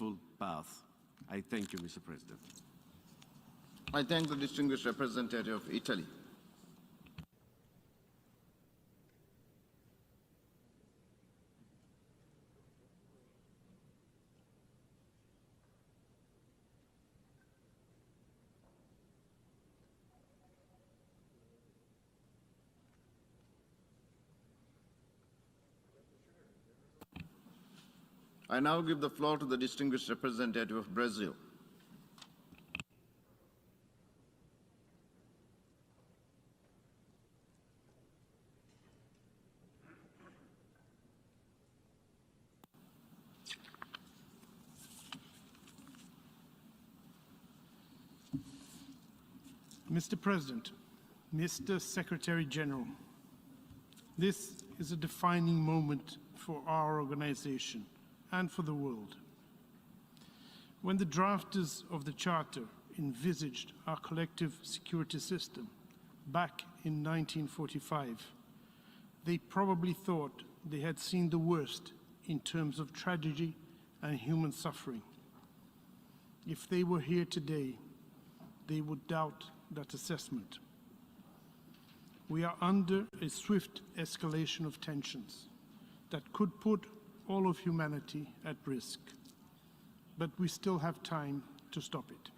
peaceful path. I thank you, Mr. President. I thank the distinguished representative of Italy. I now give the floor to the distinguished representative of Brazil. Mr. President, Mr. Secretary General, this is a defining moment for our organization and for the world. When the drafters of the Charter envisaged our collective security system back in 1945, they probably thought they had seen the worst in terms of tragedy and human suffering. If they were here today, they would doubt that assessment. We are under a swift escalation of tensions that could put all of humanity at risk, but we still have time to stop it.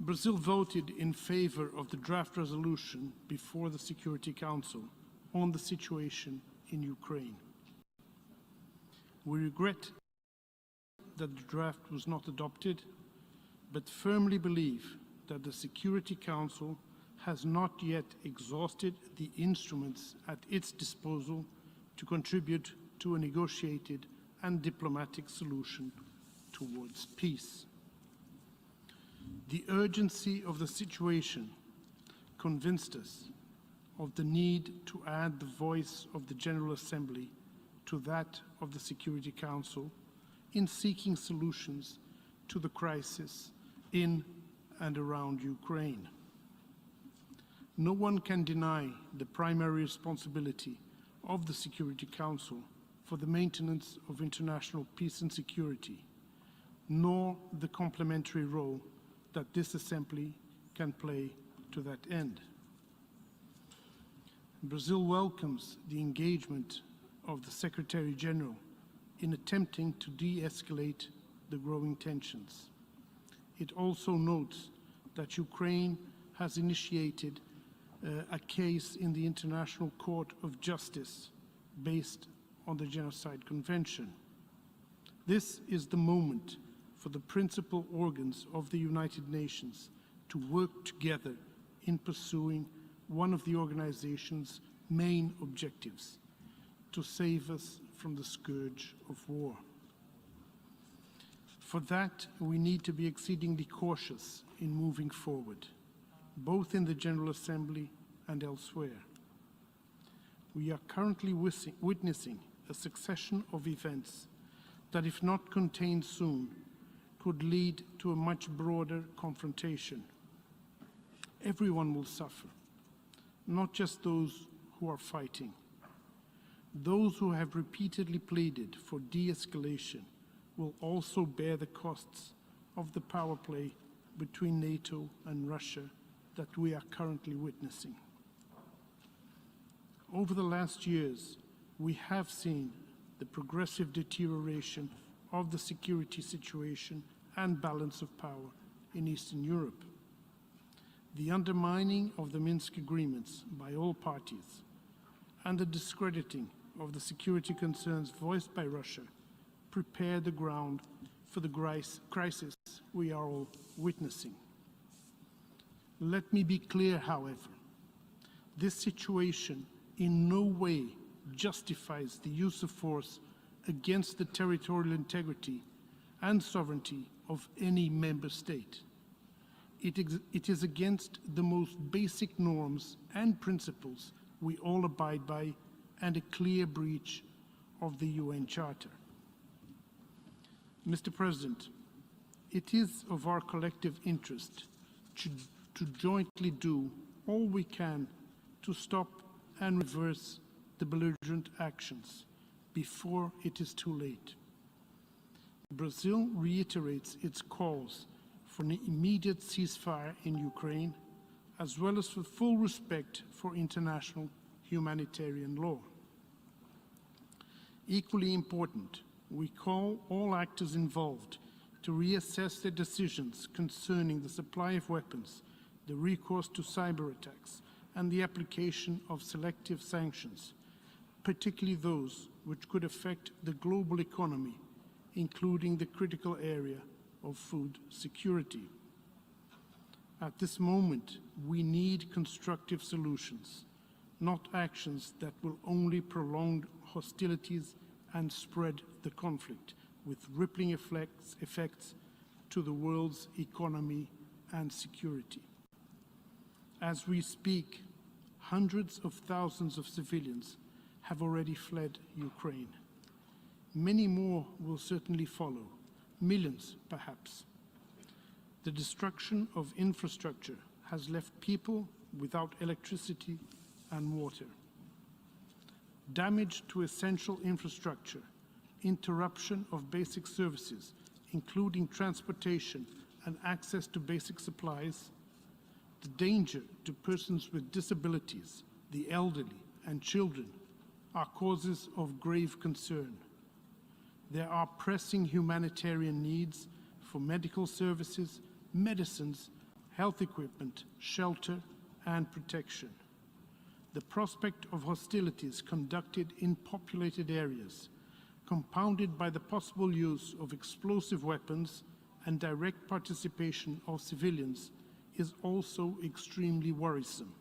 Brazil voted in favor of the draft resolution before the Security Council on the situation in Ukraine. We regret that the draft was not adopted, but firmly believe that the Security Council has not yet exhausted the instruments at its disposal to contribute to a negotiated and diplomatic solution towards peace. The urgency of the situation convinced us of the need to add the voice of the General Assembly to that of the Security Council in seeking solutions to the crisis in and around Ukraine. No one can deny the primary responsibility of the Security Council for the maintenance of international peace and security, nor the complementary role that this Assembly can play to that end. Brazil welcomes the engagement of the Secretary General in attempting to de-escalate the growing tensions. It also notes that Ukraine has initiated a case in the International Court of Justice based on the Genocide Convention. This is the moment for the principal organs of the United Nations to work together in pursuing one of the organization's main objectives, to save us from the scourge of war. For that, we need to be exceedingly cautious in moving forward, both in the General Assembly and elsewhere. We are currently witnessing a succession of events that, if not contained soon, could lead to a much broader confrontation. Everyone will suffer, not just those who are fighting. Those who have repeatedly pleaded for de-escalation will also bear the costs of the power play between NATO and Russia that we are currently witnessing. Over the last years, we have seen the progressive deterioration of the security situation and balance of power in Eastern Europe. The undermining of the Minsk agreements by all parties and the discrediting of the security concerns voiced by Russia prepare the ground for the crisis we are all witnessing. Let me be clear, however, this situation in no way justifies the use of force against the territorial integrity and sovereignty of any member state. It is against the most basic norms and principles we all abide by, and a clear breach of the UN Charter. Mr. President, it is of our collective interest to jointly do all we can to stop and reverse the belligerent actions before it is too late. Brazil reiterates its calls for an immediate ceasefire in Ukraine, as well as for full respect for international humanitarian law. Equally important, we call all actors involved to reassess their decisions concerning the supply of weapons, the recourse to cyber attacks, and the application of selective sanctions, particularly those which could affect the global economy, including the critical area of food security. At this moment, we need constructive solutions, not actions that will only prolong hostilities and spread the conflict, with rippling effects to the world's economy and security. As we speak, hundreds of thousands of civilians have already fled Ukraine. Many more will certainly follow, millions perhaps. The destruction of infrastructure has left people without electricity and water. Damage to essential infrastructure, interruption of basic services, including transportation and access to basic supplies, the danger to persons with disabilities, the elderly, and children are causes of grave concern. There are pressing humanitarian needs for medical services, medicines, health equipment, shelter, and protection. The prospect of hostilities conducted in populated areas, compounded by the possible use of explosive weapons and direct participation of civilians, is also extremely worrisome.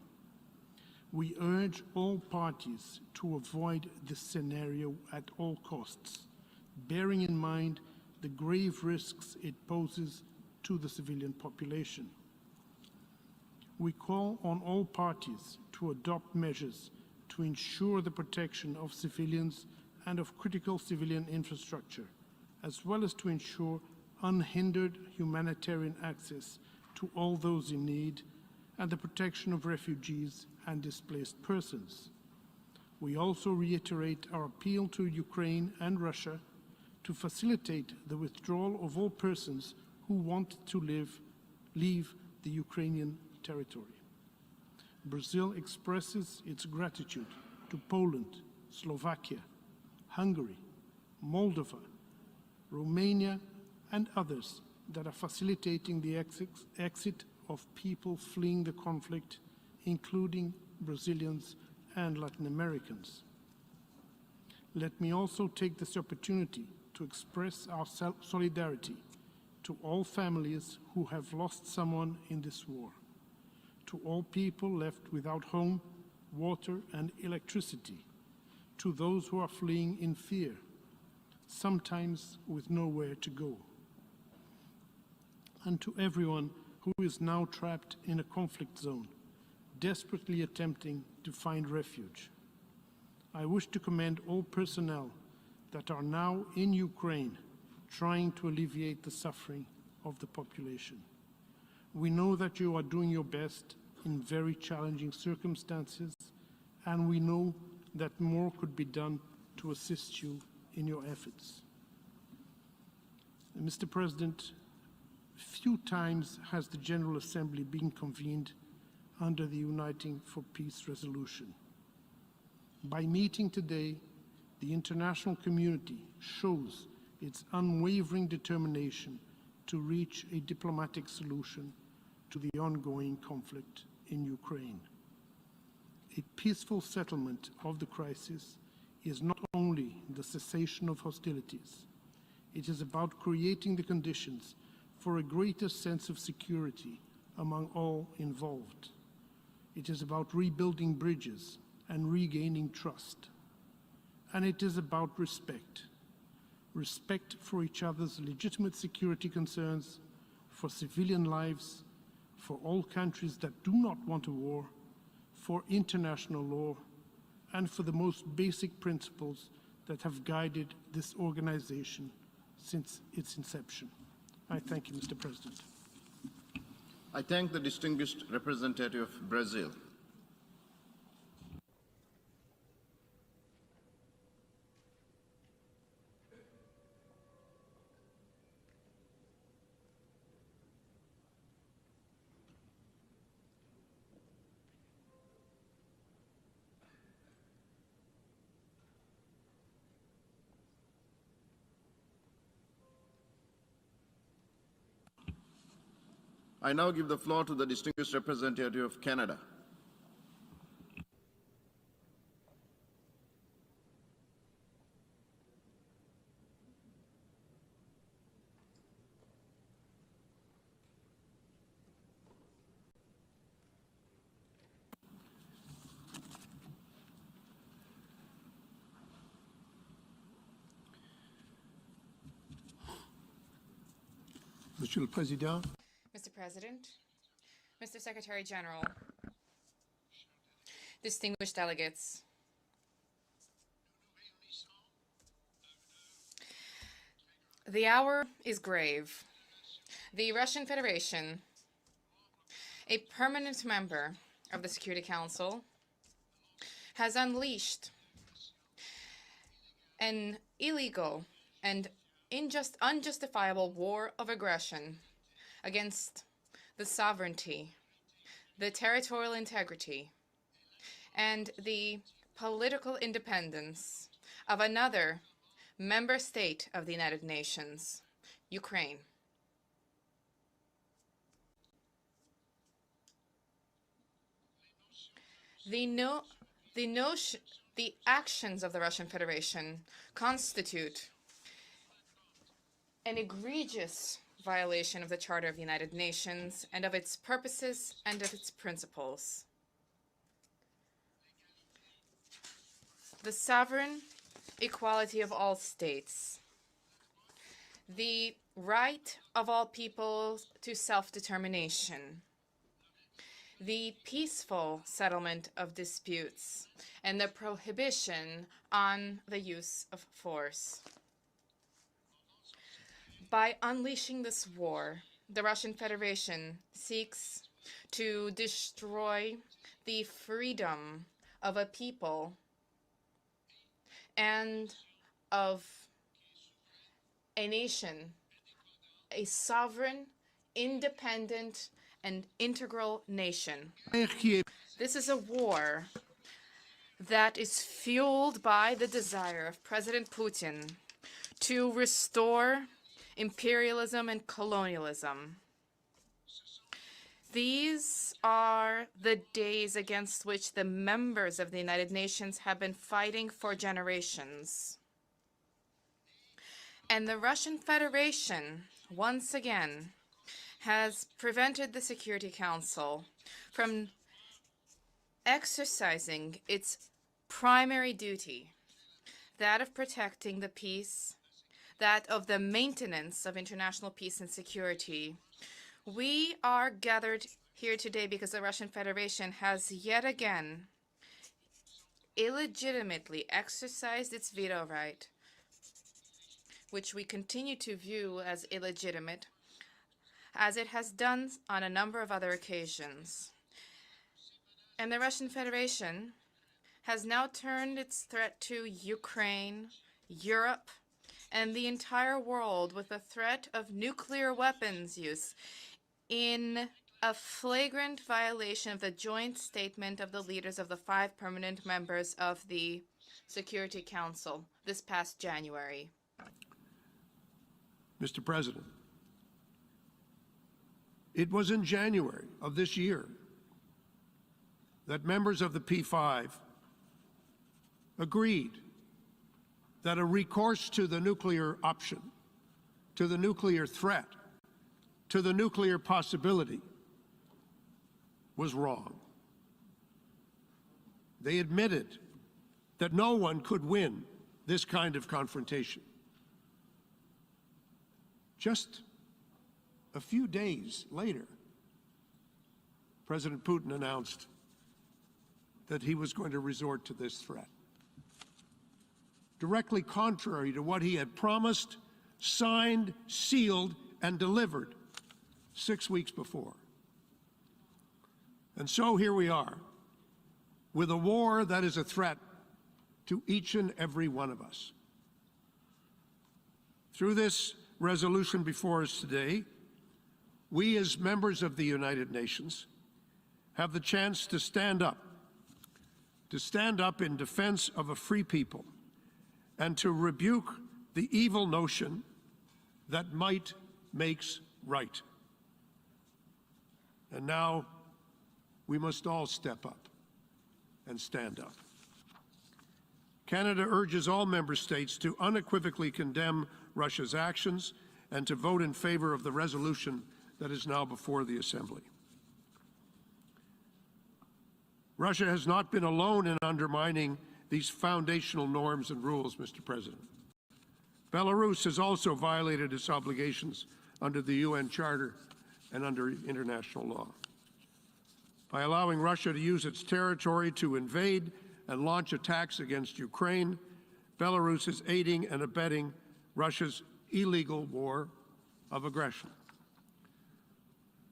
We urge all parties to avoid this scenario at all costs, bearing in mind the grave risks it poses to the civilian population. We call on all parties to adopt measures to ensure the protection of civilians and of critical civilian infrastructure, as well as to ensure unhindered humanitarian access to all those in need and the protection of refugees and displaced persons. We also reiterate our appeal to Ukraine and Russia to facilitate the withdrawal of all persons who want to leave the Ukrainian territory. Brazil expresses its gratitude to Poland, Slovakia, Hungary, Moldova, Romania, and others that are facilitating the exit of people fleeing the conflict, including Brazilians and Latin Americans. Let me also take this opportunity to express our solidarity to all families who have lost someone in this war, to all people left without home, water, and electricity, to those who are fleeing in fear, sometimes with nowhere to go, and to everyone who is now trapped in a conflict zone, desperately attempting to find refuge. I wish to commend all personnel that are now in Ukraine trying to alleviate the suffering of the population. We know that you are doing your best in very challenging circumstances, and we know that more could be done to assist you in your efforts. Mr. President, few times has the General Assembly been convened under the Uniting for Peace resolution. By meeting today, the international community shows its unwavering determination to reach a diplomatic solution to the ongoing conflict in Ukraine. A peaceful settlement of the crisis is not only the cessation of hostilities, it is about creating the conditions for a greater sense of security among all involved. It is about rebuilding bridges and regaining trust. And it is about respect. Respect for each other's legitimate security concerns, for civilian lives, for all countries that do not want a war, for international law, and for the most basic principles that have guided this organization since its inception. I thank you, Mr. President. I thank the distinguished representative of Brazil. I now give the floor to the distinguished representative of Canada. Monsieur le Président, Mr. President, Mr. Secretary General, distinguished delegates, the hour is grave. The Russian Federation, a permanent member of the Security Council, has unleashed an illegal and unjustifiable war of aggression against the sovereignty, the territorial integrity, and the political independence of another member state of the United Nations, Ukraine. The actions of the Russian Federation constitute an egregious violation of the Charter of the United Nations and of its purposes and of its principles. The sovereign equality of all states, the right of all people to self-determination, the peaceful settlement of disputes, and the prohibition on the use of force. By unleashing this war, the Russian Federation seeks to destroy the freedom of a people and of a nation, a sovereign, independent, and integral nation. This is a war that is fueled by the desire of President Putin to restore imperialism and colonialism. These are the days against which the members of the United Nations have been fighting for generations. And the Russian Federation, once again, has prevented the Security Council from exercising its primary duty, that of protecting the peace, that of the maintenance of international peace and security. We are gathered here today because the Russian Federation has yet again illegitimately exercised its veto right, which we continue to view as illegitimate, as it has done on a number of other occasions. And the Russian Federation has now turned its threat to Ukraine, Europe, and the entire world with the threat of nuclear weapons use in a flagrant violation of the joint statement of the leaders of the 5 permanent members of the Security Council this past January. Mr. President, it was in January of this year that members of the P5 agreed that a recourse to the nuclear option, to the nuclear threat, to the nuclear possibility was wrong. They admitted that no one could win this kind of confrontation. Just a few days later, President Putin announced that he was going to resort to this threat, directly contrary to what he had promised, signed, sealed, and delivered 6 weeks before. And so here we are, with a war that is a threat to each and every one of us. Through this resolution before us today, we as members of the United Nations have the chance to stand up in defense of a free people, and to rebuke the evil notion that might makes right. And now we must all step up and stand up. Canada urges all member states to unequivocally condemn Russia's actions and to vote in favor of the resolution that is now before the Assembly. Russia has not been alone in undermining these foundational norms and rules, Mr. President. Belarus has also violated its obligations under the UN Charter and under international law. By allowing Russia to use its territory to invade and launch attacks against Ukraine, Belarus is aiding and abetting Russia's illegal war of aggression.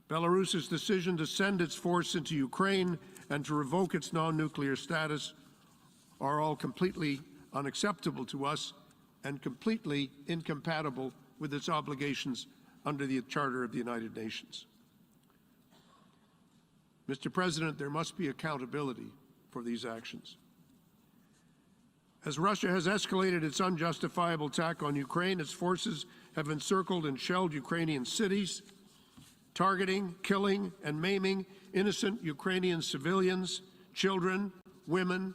Belarus's decision to send its force into Ukraine and to revoke its non-nuclear status are all completely unacceptable to us and completely incompatible with its obligations under the Charter of the United Nations. Mr. President, there must be accountability for these actions. As Russia has escalated its unjustifiable attack on Ukraine, its forces have encircled and shelled Ukrainian cities, targeting, killing, and maiming innocent Ukrainian civilians, children, women,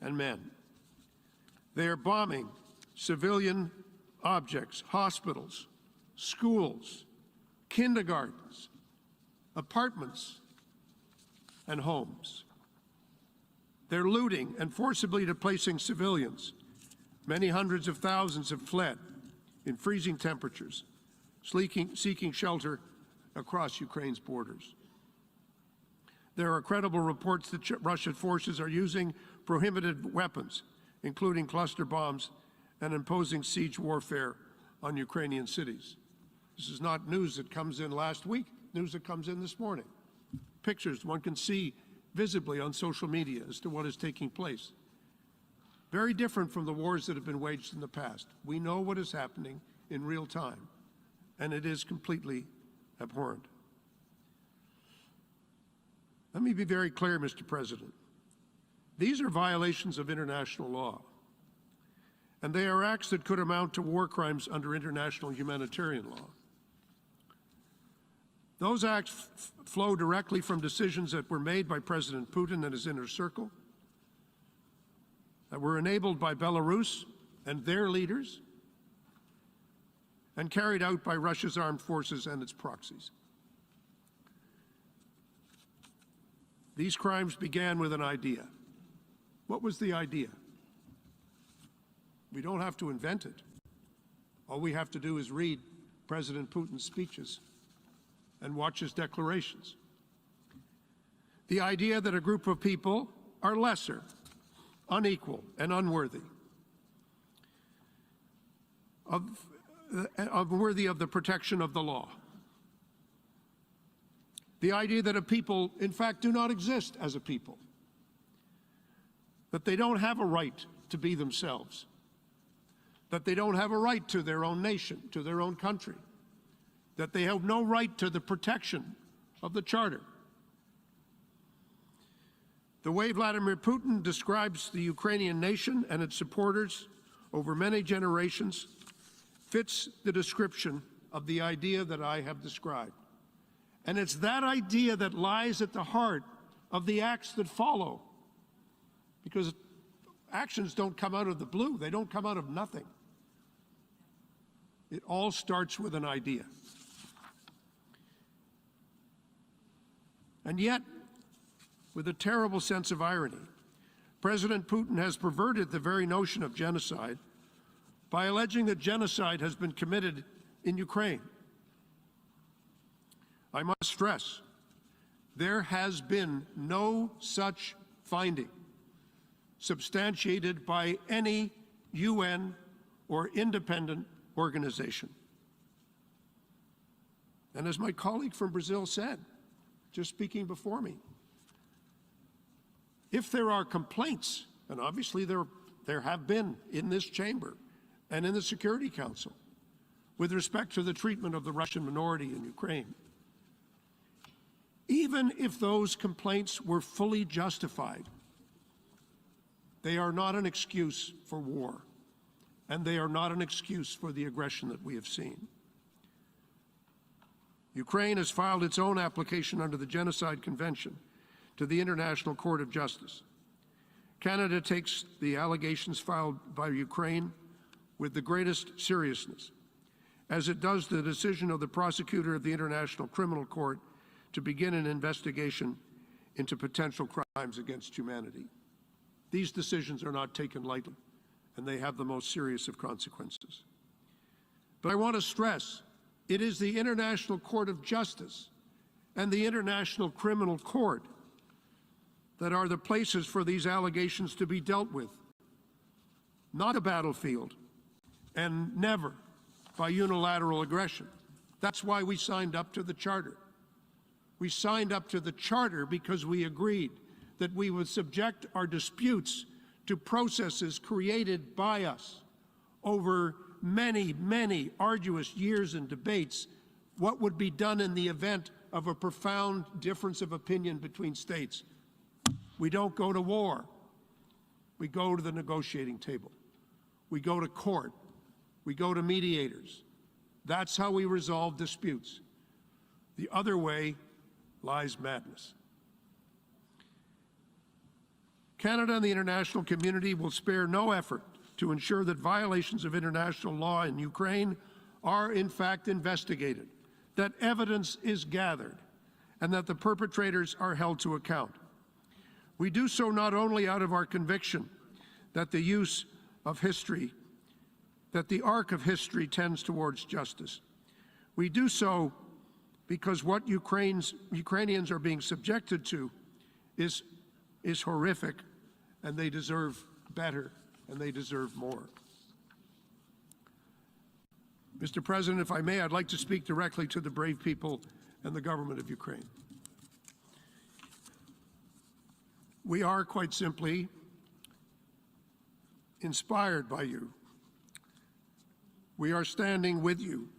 and men. They are bombing civilian objects, hospitals, schools, kindergartens, apartments, and homes. They're looting and forcibly displacing civilians. Many hundreds of thousands have fled in freezing temperatures, seeking shelter across Ukraine's borders. There are credible reports that Russian forces are using prohibited weapons, including cluster bombs, and imposing siege warfare on Ukrainian cities. This is not news that comes in last week, news that comes in this morning. Pictures one can see visibly on social media as to what is taking place. Very different from the wars that have been waged in the past. We know what is happening in real time, and it is completely abhorrent. Let me be very clear, Mr. President. These are violations of international law, and they are acts that could amount to war crimes under international humanitarian law. Those acts flow directly from decisions that were made by President Putin and his inner circle, that were enabled by Belarus and their leaders, and carried out by Russia's armed forces and its proxies. These crimes began with an idea. What was the idea? We don't have to invent it. All we have to do is read President Putin's speeches and watch his declarations. The idea that a group of people are lesser, unequal, and unworthy worthy of the protection of the law. The idea that a people, in fact, do not exist as a people, that they don't have a right to be themselves, that they don't have a right to their own nation, to their own country, that they have no right to the protection of the Charter. The way Vladimir Putin describes the Ukrainian nation and its supporters over many generations fits the description of the idea that I have described. And it's that idea that lies at the heart of the acts that follow, because actions don't come out of the blue. They don't come out of nothing. It all starts with an idea. And yet, with a terrible sense of irony, President Putin has perverted the very notion of genocide by alleging that genocide has been committed in Ukraine. I must stress, there has been no such finding substantiated by any UN or independent organization. And as my colleague from Brazil said, just speaking before me, if there are complaints, and obviously there have been in this chamber and in the Security Council with respect to the treatment of the Russian minority in Ukraine, even if those complaints were fully justified, they are not an excuse for war, and they are not an excuse for the aggression that we have seen. Ukraine has filed its own application under the Genocide Convention to the International Court of Justice. Canada takes the allegations filed by Ukraine with the greatest seriousness, as it does the decision of the prosecutor of the International Criminal Court to begin an investigation into potential crimes against humanity. These decisions are not taken lightly, and they have the most serious of consequences. But I want to stress, it is the International Court of Justice and the International Criminal Court that are the places for these allegations to be dealt with, not a battlefield, and never by unilateral aggression. That's why we signed up to the Charter. We signed up to the Charter because we agreed that we would subject our disputes to processes created by us over many, many arduous years and debates. What would be done in the event of a profound difference of opinion between states? We don't go to war. We go to the negotiating table. We go to court. We go to mediators. That's how we resolve disputes. The other way lies madness. Canada and the international community will spare no effort to ensure that violations of international law in Ukraine are in fact investigated, that evidence is gathered, and that the perpetrators are held to account. We do so not only out of our conviction that the use of history, that the arc of history tends towards justice. We do so because what Ukrainians are being subjected to is horrific, and they deserve better, and they deserve more. Mr. President, if I may, I'd like to speak directly to the brave people and the government of Ukraine. We are quite simply inspired by you. We are standing with you.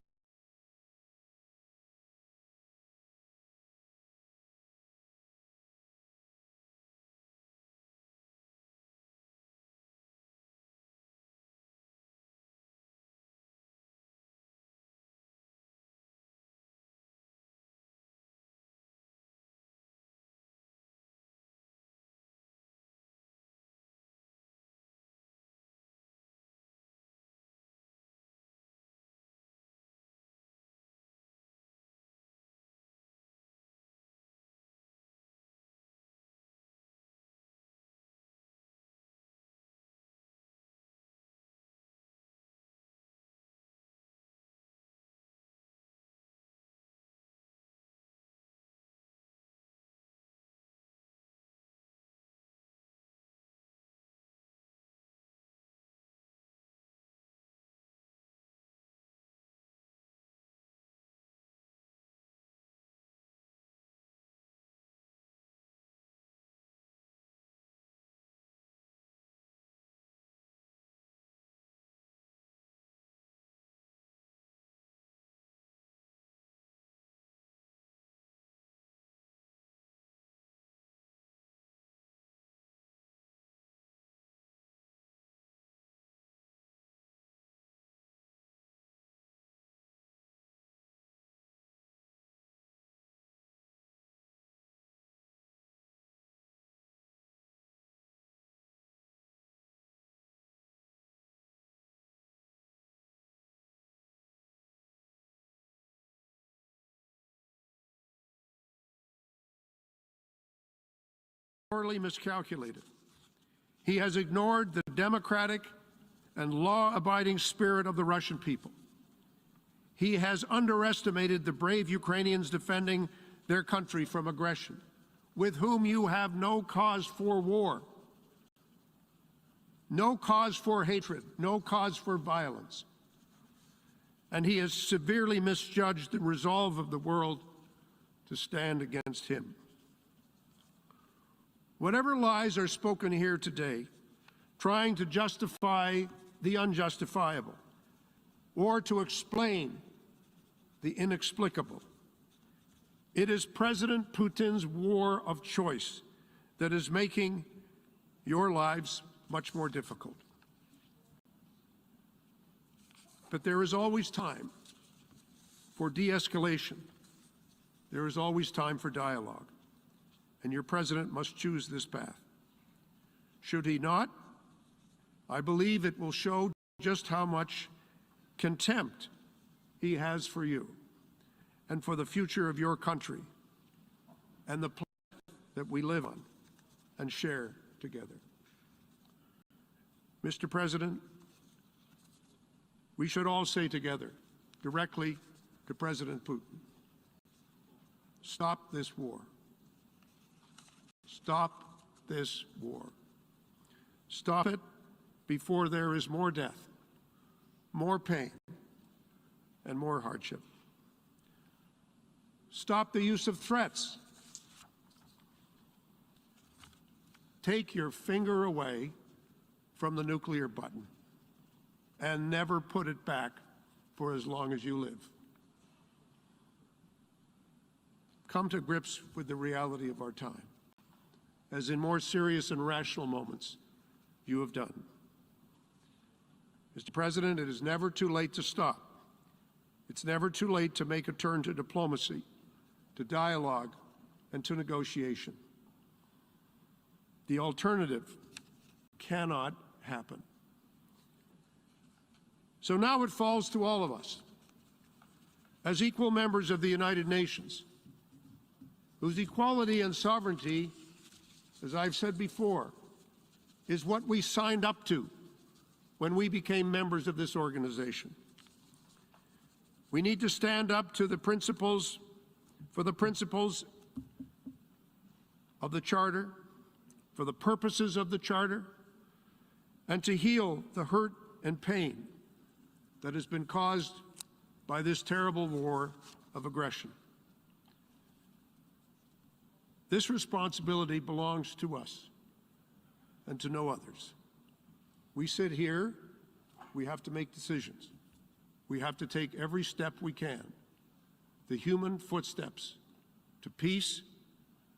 Sorely miscalculated. He has ignored the democratic and law-abiding spirit of the Russian people. He has underestimated the brave Ukrainians defending their country from aggression, with whom you have no cause for war, no cause for hatred, no cause for violence. And he has severely misjudged the resolve of the world to stand against him. Whatever lies are spoken here today, trying to justify the unjustifiable or to explain the inexplicable, it is President Putin's war of choice that is making your lives much more difficult. But there is always time for de-escalation There is always time for dialogue, and your president must choose this path. Should he not, I believe it will show just how much contempt he has for you and for the future of your country and the planet that we live on and share together. Mr. President, we should all say together, directly to President Putin, stop this war. Stop this war. Stop it before there is more death, more pain, and more hardship. Stop the use of threats. Take your finger away from the nuclear button and never put it back for as long as you live. Come to grips with the reality of our time, as in more serious and rational moments you have done. Mr. President, it is never too late to stop. It's never too late to make a turn to diplomacy, to dialogue, and to negotiation. The alternative cannot happen. So now it falls to all of us, as equal members of the United Nations, whose equality and sovereignty, as I've said before, is what we signed up to when we became members of this organization. We need to stand up to the principles, for the principles of the Charter, for the purposes of the Charter, and to heal the hurt and pain that has been caused by this terrible war of aggression. This responsibility belongs to us and to no others. We sit here, we have to make decisions. We have to take every step we can, the human footsteps to peace,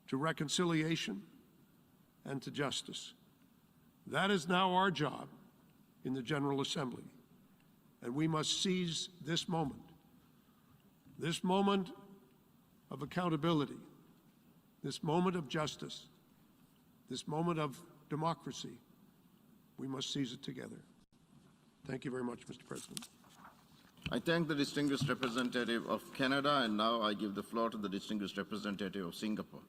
to reconciliation, and to justice. That is now our job in the General Assembly, and we must seize this moment of accountability, this moment of justice, this moment of democracy. We must seize it together. Thank you very much, Mr. President. I thank the distinguished representative of Canada, and now I give the floor to the distinguished representative of Singapore.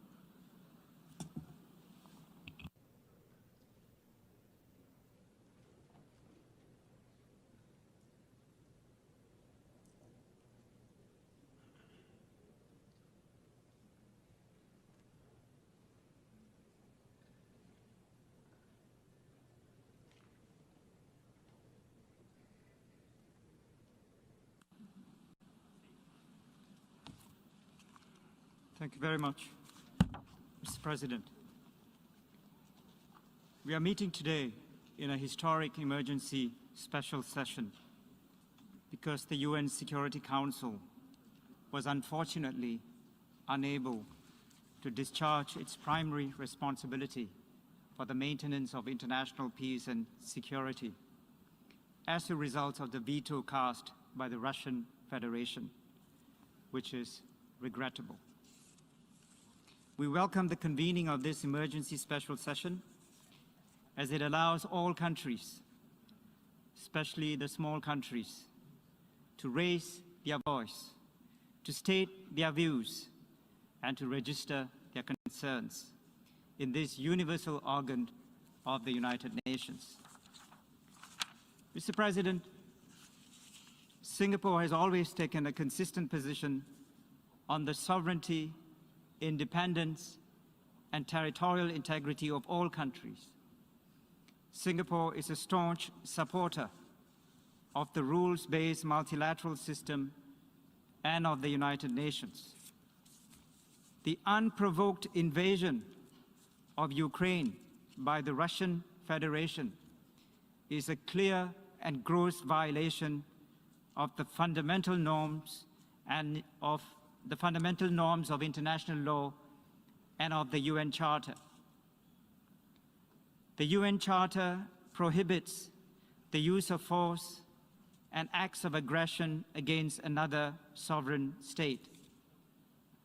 Thank you very much, Mr. President. We are meeting today in a historic emergency special session because the UN Security Council was unfortunately unable to discharge its primary responsibility for the maintenance of international peace and security as a result of the veto cast by the Russian Federation, which is regrettable. We welcome the convening of this emergency special session as it allows all countries, especially the small countries, to raise their voice, to state their views, and to register their concerns in this universal organ of the United Nations. Mr. President, Singapore has always taken a consistent position on the sovereignty, independence, and territorial integrity of all countries. Singapore is a staunch supporter of the rules-based multilateral system and of the United Nations. The unprovoked invasion of Ukraine by the Russian Federation is a clear and gross violation of the fundamental norms of international law and of the UN Charter. The UN Charter prohibits the use of force and acts of aggression against another sovereign state.